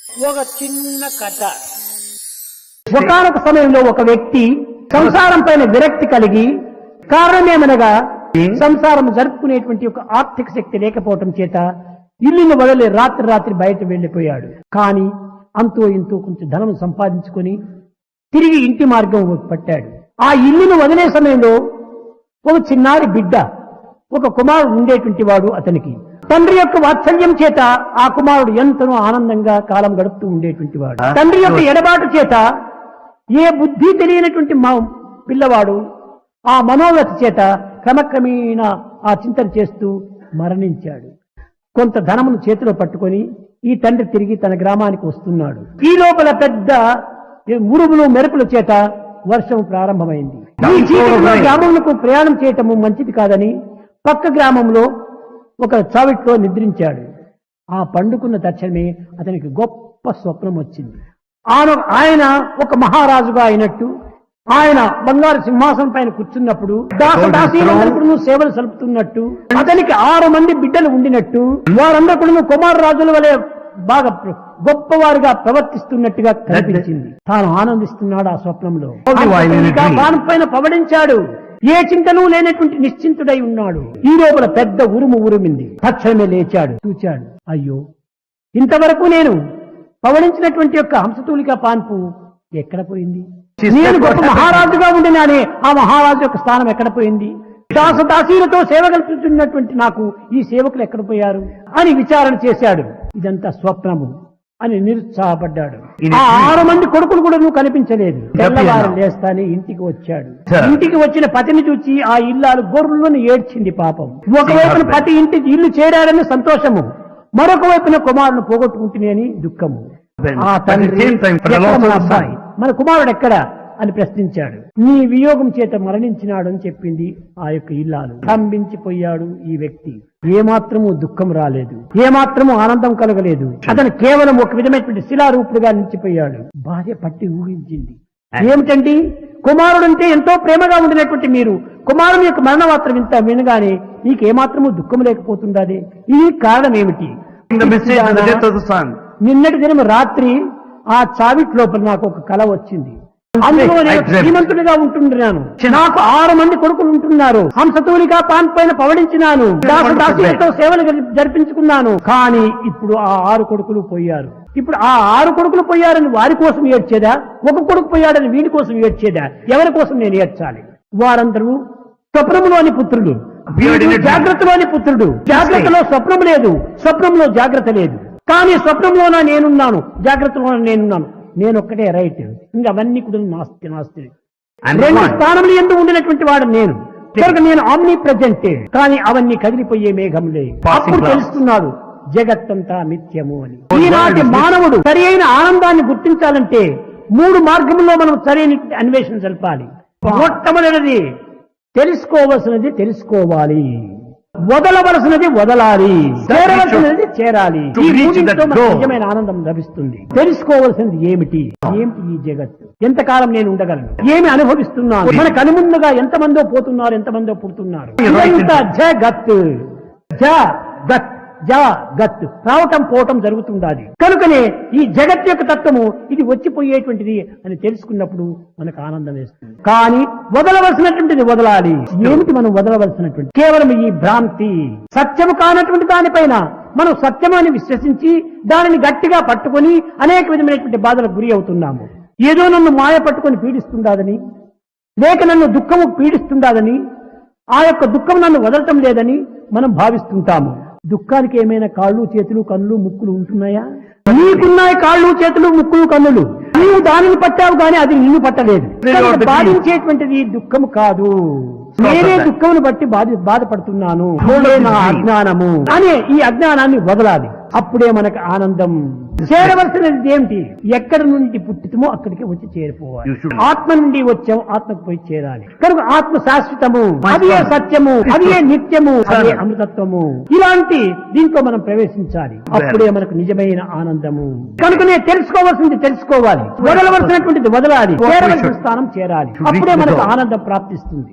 ఒక చిన్న కథ. ఒకానొక సమయంలో ఒక వ్యక్తి సంసారం పైన విరక్తి కలిగి, కారణమేమనగా సంసారం జరుపుకునేటువంటి ఒక ఆర్థిక శక్తి లేకపోవటం చేత ఇల్లును వదిలి రాత్రి బయట వెళ్లిపోయాడు. కానీ అంతో ఇంతో కొంచెం ధనం సంపాదించుకొని తిరిగి ఇంటి మార్గం పట్టాడు. ఆ ఇల్లును వదిలే సమయంలో ఒక చిన్నారి బిడ్డ, ఒక కుమారుడు ఉండేటువంటి వాడు. అతనికి తండ్రి యొక్క వాత్సల్యం చేత ఆ కుమారుడు ఎంతనో ఆనందంగా కాలం గడుపుతూ ఉండేటువంటి వాడు. తండ్రి యొక్క ఎడబాటు చేత ఏ బుద్ధి తెలియనటువంటి పిల్లవాడు ఆ మనోవ్యత చేత క్రమక్రమేణా ఆ చింతన చేస్తూ మరణించాడు. కొంత ధనమును చేతిలో పట్టుకొని ఈ తండ్రి తిరిగి తన గ్రామానికి వస్తున్నాడు. ఈ లోపల పెద్ద ఉరుములు మెరుపుల చేత వర్షం ప్రారంభమైంది. ఈ చీకటిలో గ్రామములకు ప్రయాణం చేయటము మంచిది కాదని పక్క గ్రామంలో ఒక చావిట్లో నిద్రించాడు. ఆ పండుకున్న తక్షణమే అతనికి గొప్ప స్వప్నం వచ్చింది. ఆయన ఒక మహారాజుగా అయినట్టు, ఆయన బంగారు సింహాసనం పైన కూర్చున్నప్పుడు దాసదాసీలందరూ సేవలు సలుపుతున్నట్టు, అతనికి 6 మంది బిడ్డలు ఉండినట్టు, వారందరూ కుమార రాజుల వలె బాగా గొప్పవారుగా ప్రవర్తిస్తున్నట్టుగా కనిపించింది. తాను ఆనందిస్తున్నాడు ఆ స్వప్నంలో. బాణం పైన పవడించాడు. ఏ చింతనూ లేనటువంటి నిశ్చింతుడై ఉన్నాడు. ఈ లోపల పెద్ద ఉరుమింది. తక్షణమే లేచాడు, చూచాడు. అయ్యో, ఇంతవరకు నేను పవడించినటువంటి యొక్క హంసతూలిక పాన్పు ఎక్కడ పోయింది? నేను గొప్ప మహారాజుగా ఉండినానే, ఆ మహారాజు యొక్క స్థానం ఎక్కడ పోయింది? దాసదాసీలతో సేవ కల్పిస్తున్నటువంటి నాకు ఈ సేవకులు ఎక్కడ పోయారు అని విచారణ చేశాడు. ఇదంతా స్వప్నము అని నిరుత్సాహపడ్డాడు. ఆ 6 మంది కొడుకులు కూడా కనిపించలేదు. తెల్లవారు లేస్తానే ఇంటికి వచ్చాడు. ఇంటికి వచ్చిన పతిని చూచి ఆ ఇల్లాలు గొర్రెలను ఏడ్చింది. పాపం, ఒకవైపున పతి ఇల్లు చేరాడని సంతోషము, మరొక వైపున కుమారుని పోగొట్టుకుంటునే అని దుఃఖము. ఆ తండ్రి మన కుమారుడు ఎక్కడ అని ప్రశ్నించాడు. నీ వియోగం చేత మరణించినాడు అని చెప్పింది ఆ యొక్క ఇల్లాలు. స్తంభించిపోయాడు ఈ వ్యక్తి. ఏమాత్రము దుఃఖం రాలేదు, ఏమాత్రము ఆనందం కలగలేదు. అతను కేవలం ఒక విధమైనటువంటి శిలారూపుడుగా నిలిచిపోయాడు. భార్య పట్టి ఊహించింది. ఏమిటండి, కుమారుడంటే ఎంతో ప్రేమగా ఉండినటువంటి మీరు కుమారుని యొక్క మరణ మాత్రం ఇంత వినగానే నీకేమాత్రము దుఃఖం లేకపోతుండదే, ఇది కారణం ఏమిటి? నిన్నటి దినం రాత్రి ఆ చావిట్ లోపల నాకు ఒక కల వచ్చింది. అందులో నేను శ్రీమంతుడిగా ఉంటున్నాను. నాకు 6 మంది కొడుకులు ఉంటున్నారు. హంసతూలిక పాన్ పైన పవడించినాను. దాసదాసీలతో సేవలు జరిపించుకున్నాను. కానీ ఇప్పుడు ఆ 6 కొడుకులు పోయారు. ఇప్పుడు ఆ 6 కొడుకులు పోయారని వారి కోసం ఏడ్చేదా, ఒక కొడుకు పోయాడని వీడి కోసం ఏడ్చేదా? ఎవరి కోసం నేను ఏడ్చాలి? వారందరూ స్వప్నములోని పుత్రుడు, జాగ్రత్తలోని పుత్రుడు. జాగ్రత్తలో స్వప్నం లేదు, స్వప్నంలో జాగ్రత్త లేదు. కానీ స్వప్నంలోన నేనున్నాను, జాగ్రత్తలోన నేనున్నాను. నేనొక్కటే రైట్, ఇంకా అవన్నీ కూడా నాస్తి. 2 స్థానంలో ఎందుకు ఉండినటువంటి వాడు నేను. నేను ఆమ్ని ప్రెజెంట్, కానీ అవన్నీ కదిలిపోయే మేఘంలే. అప్పుడు తెలుస్తున్నాడు జగత్తంతా మిథ్యము అని. ఈనాటి మానవుడు సరి అయిన ఆనందాన్ని గుర్తించాలంటే 3 మార్గంలో మనం సరైన అన్వేషణ జరపాలి. మొట్టమొదటిది తెలుసుకోవలసినది తెలుసుకోవాలి, వదలవలసినది వదలాలి, చేరవలసినది చేరాలి. ఈ మూడింటితో మనకు నిజమైన ఆనందం లభిస్తుంది. తెలుసుకోవలసినది ఏమిటి ఈ జగత్తు? ఎంతకాలం నేను ఉండగలను? ఏమి అనుభవిస్తున్నాను? మన కనుముందుగా ఎంతమందో పోతున్నారు, ఎంతమందో పుడుతున్నారు. జగత్ రావటం పోవటం జరుగుతుండాలి. కనుకనే ఈ జగత్ యొక్క తత్వము ఇది వచ్చిపోయేటువంటిది అని తెలుసుకున్నప్పుడు మనకు ఆనందం వేస్తుంది. కానీ వదలవలసినటువంటిది వదలాలి. ఏమిటి మనం వదలవలసినటువంటి? కేవలం ఈ భ్రాంతి, సత్యము కానటువంటి దానిపైన మనం సత్యమని విశ్వసించి దానిని గట్టిగా పట్టుకొని అనేక విధమైనటువంటి బాధలకు గురి అవుతున్నాము. ఏదో నన్ను మాయ పట్టుకొని పీడిస్తుండాదని, లేక నన్ను దుఃఖము పీడిస్తుండాదని, ఆ యొక్క దుఃఖం నన్ను వదలటం లేదని మనం భావిస్తుంటాము. దుఃఖానికి ఏమైనా కాళ్ళు చేతులు కన్నులు ముక్కులు ఉంటున్నాయా? నీకున్నాయి కాళ్ళు చేతులు ముక్కులు కన్నులు. నీవు దానిని పట్టావు కానీ అది నిన్ను పట్టలేదు. బాధించేటువంటిది దుఃఖము కాదు. నేనే దుఃఖమును బట్టి బాధపడుతున్నాను, నా అజ్ఞానము అనే ఈ అజ్ఞానాన్ని వదలాలి. అప్పుడే మనకు ఆనందం. చేరవలసినది ఏమిటి? ఎక్కడ నుండి పుట్టితమో అక్కడికి వచ్చి చేరిపోవాలి. ఆత్మ నుండి వచ్చాము, ఆత్మకు పోయి చేరాలి. కనుక ఆత్మ శాశ్వతము, అదే సత్యము, అదే నిత్యము, అదే అమృతత్వము. ఇలాంటి దీంట్లో మనం ప్రవేశించాలి. అప్పుడే మనకు నిజమైన ఆనందము. కనుకనే తెలుసుకోవాల్సింది తెలుసుకోవాలి, వదలవలసినటువంటిది వదలాలి, చేరవలసిన స్థానం చేరాలి. అప్పుడే మనకు ఆనందం ప్రాప్తిస్తుంది.